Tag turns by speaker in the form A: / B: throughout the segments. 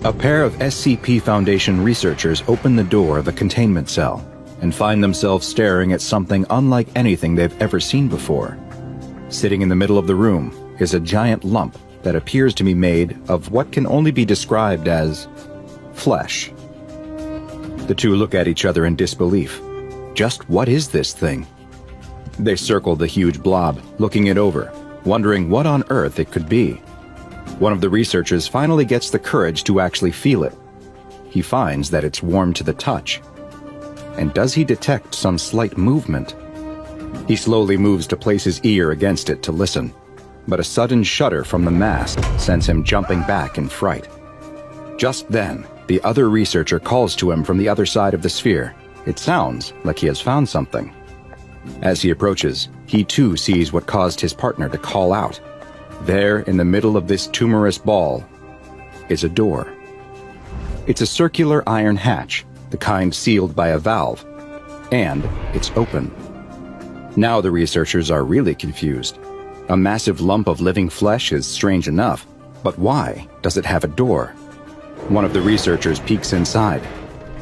A: A pair of SCP Foundation researchers open the door of a containment cell and find themselves staring at something unlike anything they've ever seen before. Sitting in the middle of the room is a giant lump that appears to be made of what can only be described as flesh. The two look at each other in disbelief. Just what is this thing? They circle the huge blob, looking it over, wondering what on earth it could be. One of the researchers finally gets the courage to actually feel it. He finds that it's warm to the touch. And does he detect some slight movement? He slowly moves to place his ear against it to listen, but a sudden shudder from the mass sends him jumping back in fright. Just then, the other researcher calls to him from the other side of the sphere. It sounds like he has found something. As he approaches, he too sees what caused his partner to call out. There, in the middle of this tumorous ball, is a door. It's a circular iron hatch, the kind sealed by a valve, and it's open. Now the researchers are really confused. A massive lump of living flesh is strange enough, but why does it have a door? One of the researchers peeks inside.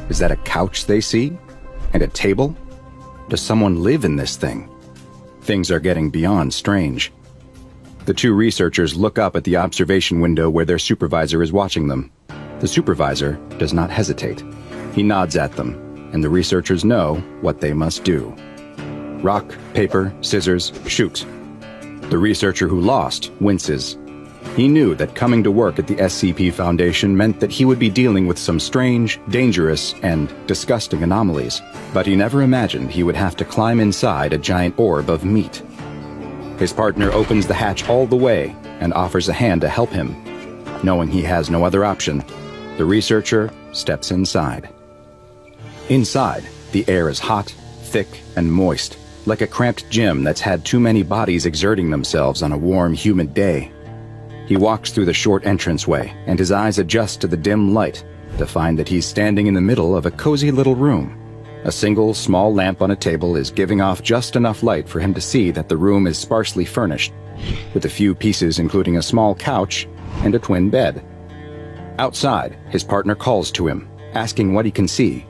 A: Is that a couch they see? And a table? Does someone live in this thing? Things are getting beyond strange. The two researchers look up at the observation window where their supervisor is watching them. The supervisor does not hesitate. He nods at them, and the researchers know what they must do. Rock, paper, scissors, shoot. The researcher who lost winces. He knew that coming to work at the SCP Foundation meant that he would be dealing with some strange, dangerous, and disgusting anomalies, but he never imagined he would have to climb inside a giant orb of meat. His partner opens the hatch all the way and offers a hand to help him. Knowing he has no other option, the researcher steps inside. Inside, the air is hot, thick, and moist, like a cramped gym that's had too many bodies exerting themselves on a warm, humid day. He walks through the short entranceway, and his eyes adjust to the dim light to find that he's standing in the middle of a cozy little room. A single, small lamp on a table is giving off just enough light for him to see that the room is sparsely furnished, with a few pieces including a small couch and a twin bed. Outside, his partner calls to him, asking what he can see.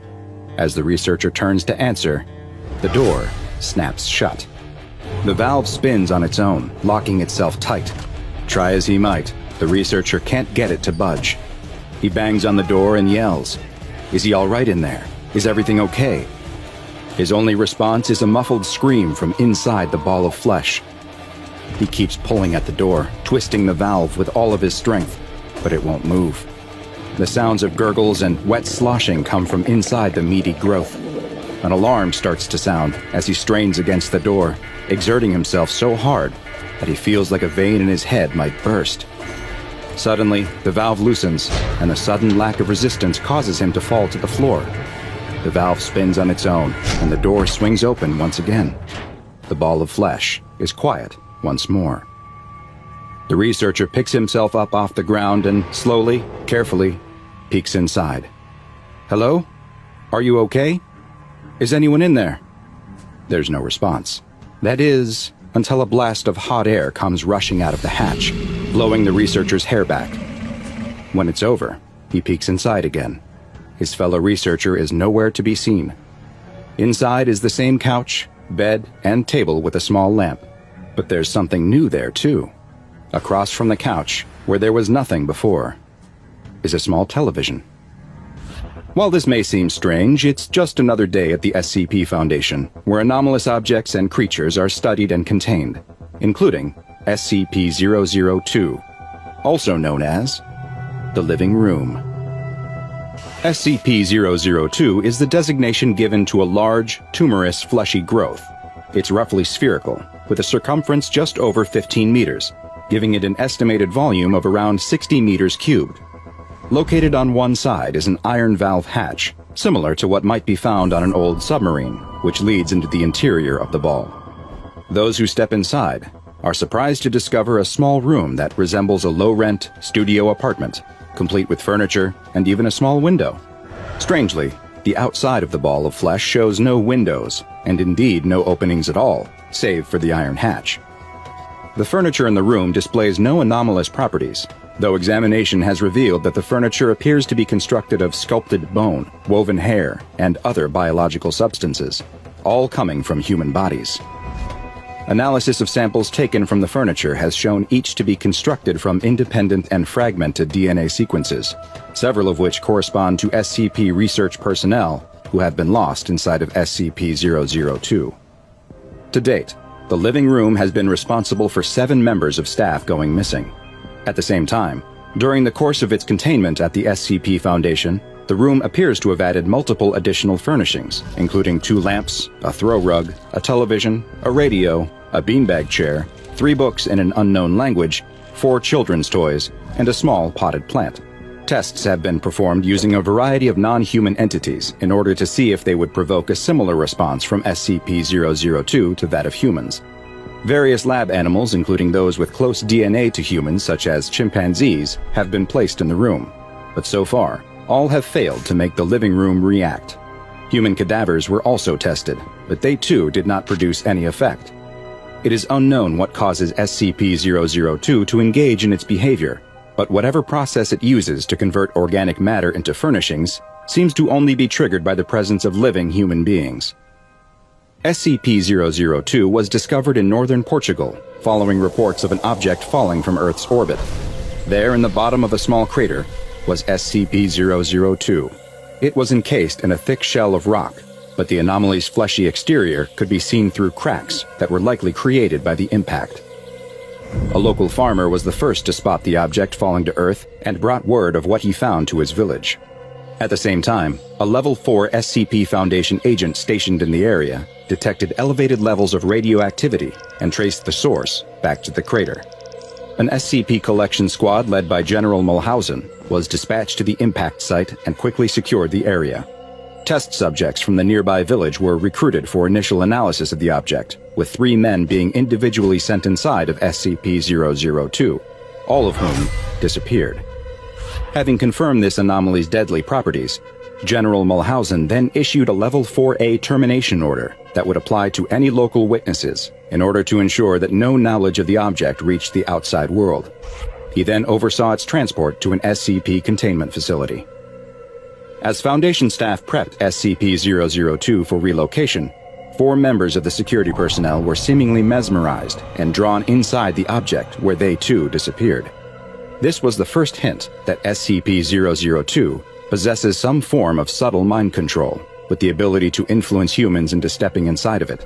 A: As the researcher turns to answer, the door snaps shut. The valve spins on its own, locking itself tight. Try as he might, the researcher can't get it to budge. He bangs on the door and yells, "Is he all right in there? Is everything okay?" His only response is a muffled scream from inside the ball of flesh. He keeps pulling at the door, twisting the valve with all of his strength, but it won't move. The sounds of gurgles and wet sloshing come from inside the meaty growth. An alarm starts to sound as he strains against the door, exerting himself so hard that he feels like a vein in his head might burst. Suddenly, the valve loosens, and the sudden lack of resistance causes him to fall to the floor. The valve spins on its own, and the door swings open once again. The ball of flesh is quiet once more. The researcher picks himself up off the ground and slowly, carefully, peeks inside. "Hello? Are you okay? Is anyone in there?" There's no response. That is, until a blast of hot air comes rushing out of the hatch, blowing the researcher's hair back. When it's over, he peeks inside again. His fellow researcher is nowhere to be seen. Inside is the same couch, bed, and table with a small lamp. But there's something new there, too. Across from the couch, where there was nothing before, is a small television. While this may seem strange, it's just another day at the SCP Foundation, where anomalous objects and creatures are studied and contained, including SCP-002, also known as the Living Room. SCP-002 is the designation given to a large, tumorous, fleshy growth. It's roughly spherical, with a circumference just over 15 meters, giving it an estimated volume of around 60 meters cubed. Located on one side is an iron valve hatch, similar to what might be found on an old submarine, which leads into the interior of the ball. Those who step inside are surprised to discover a small room that resembles a low-rent studio apartment, complete with furniture and even a small window. Strangely, the outside of the ball of flesh shows no windows, and indeed no openings at all, save for the iron hatch. The furniture in the room displays no anomalous properties, though examination has revealed that the furniture appears to be constructed of sculpted bone, woven hair, and other biological substances, all coming from human bodies. Analysis of samples taken from the furniture has shown each to be constructed from independent and fragmented DNA sequences, several of which correspond to SCP research personnel who have been lost inside of SCP-002. To date, the living room has been responsible for 7 members of staff going missing. At the same time, during the course of its containment at the SCP Foundation, the room appears to have added multiple additional furnishings, including 2 lamps, a throw rug, a television, a radio, a beanbag chair, 3 books in an unknown language, 4 children's toys, and a small potted plant. Tests have been performed using a variety of non-human entities in order to see if they would provoke a similar response from SCP-002 to that of humans. Various lab animals, including those with close DNA to humans such as chimpanzees, have been placed in the room, but so far, all have failed to make the living room react. Human cadavers were also tested, but they too did not produce any effect. It is unknown what causes SCP-002 to engage in its behavior, but whatever process it uses to convert organic matter into furnishings seems to only be triggered by the presence of living human beings. SCP-002 was discovered in northern Portugal following reports of an object falling from Earth's orbit. There, in the bottom of a small crater, was SCP-002. It was encased in a thick shell of rock, but the anomaly's fleshy exterior could be seen through cracks that were likely created by the impact. A local farmer was the first to spot the object falling to Earth and brought word of what he found to his village. At the same time, a Level 4 SCP Foundation agent stationed in the area detected elevated levels of radioactivity and traced the source back to the crater. An SCP collection squad led by General Mulhausen was dispatched to the impact site and quickly secured the area. Test subjects from the nearby village were recruited for initial analysis of the object, with 3 men being individually sent inside of SCP-002, all of whom disappeared. Having confirmed this anomaly's deadly properties, General Mulhausen then issued a Level 4A termination order that would apply to any local witnesses in order to ensure that no knowledge of the object reached the outside world. He then oversaw its transport to an SCP containment facility. As Foundation staff prepped SCP-002 for relocation, 4 members of the security personnel were seemingly mesmerized and drawn inside the object where they too disappeared. This was the first hint that SCP-002 possesses some form of subtle mind control, with the ability to influence humans into stepping inside of it.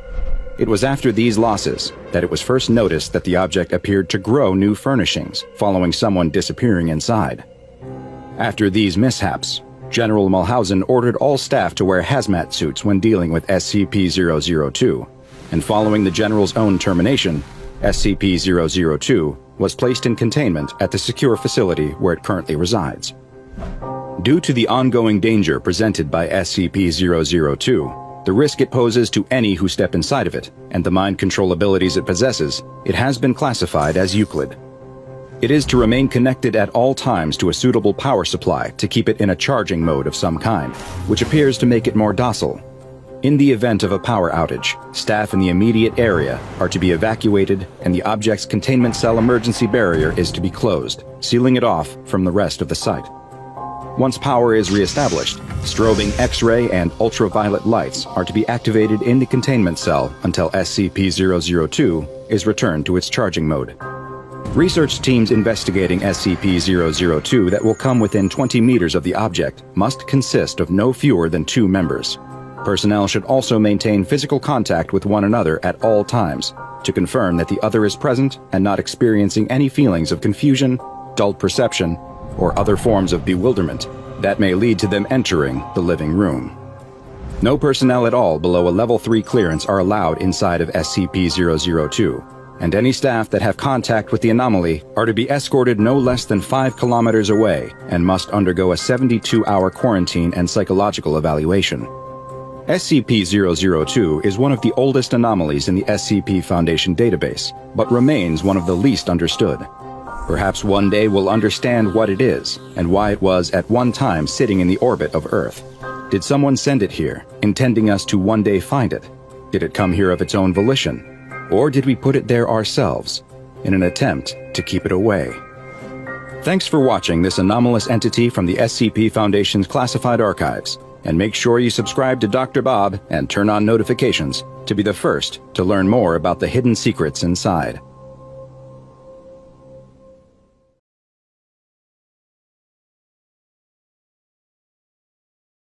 A: It was after these losses that it was first noticed that the object appeared to grow new furnishings following someone disappearing inside. After these mishaps, General Mulhausen ordered all staff to wear hazmat suits when dealing with SCP-002, and following the General's own termination, SCP-002 was placed in containment at the secure facility where it currently resides. Due to the ongoing danger presented by SCP-002, the risk it poses to any who step inside of it, and the mind control abilities it possesses, it has been classified as Euclid. It is to remain connected at all times to a suitable power supply to keep it in a charging mode of some kind, which appears to make it more docile. In the event of a power outage, staff in the immediate area are to be evacuated and the object's containment cell emergency barrier is to be closed, sealing it off from the rest of the site. Once power is reestablished, strobing X-ray and ultraviolet lights are to be activated in the containment cell until SCP-002 is returned to its charging mode. Research teams investigating SCP-002 that will come within 20 meters of the object must consist of no fewer than 2 members. Personnel should also maintain physical contact with one another at all times to confirm that the other is present and not experiencing any feelings of confusion, dulled perception, or other forms of bewilderment that may lead to them entering the living room. No personnel at all below a Level 3 clearance are allowed inside of SCP-002. And any staff that have contact with the anomaly are to be escorted no less than 5 kilometers away and must undergo a 72-hour quarantine and psychological evaluation. SCP-002 is one of the oldest anomalies in the SCP Foundation database, but remains one of the least understood. Perhaps one day we'll understand what it is and why it was at one time sitting in the orbit of Earth. Did someone send it here, intending us to one day find it? Did it come here of its own volition? Or did we put it there ourselves? in an attempt to keep it away. Thanks for watching this anomalous entity from the SCP Foundation's classified archives, and make sure you subscribe to Dr. Bob and turn on notifications to be the first to learn more about the hidden secrets inside.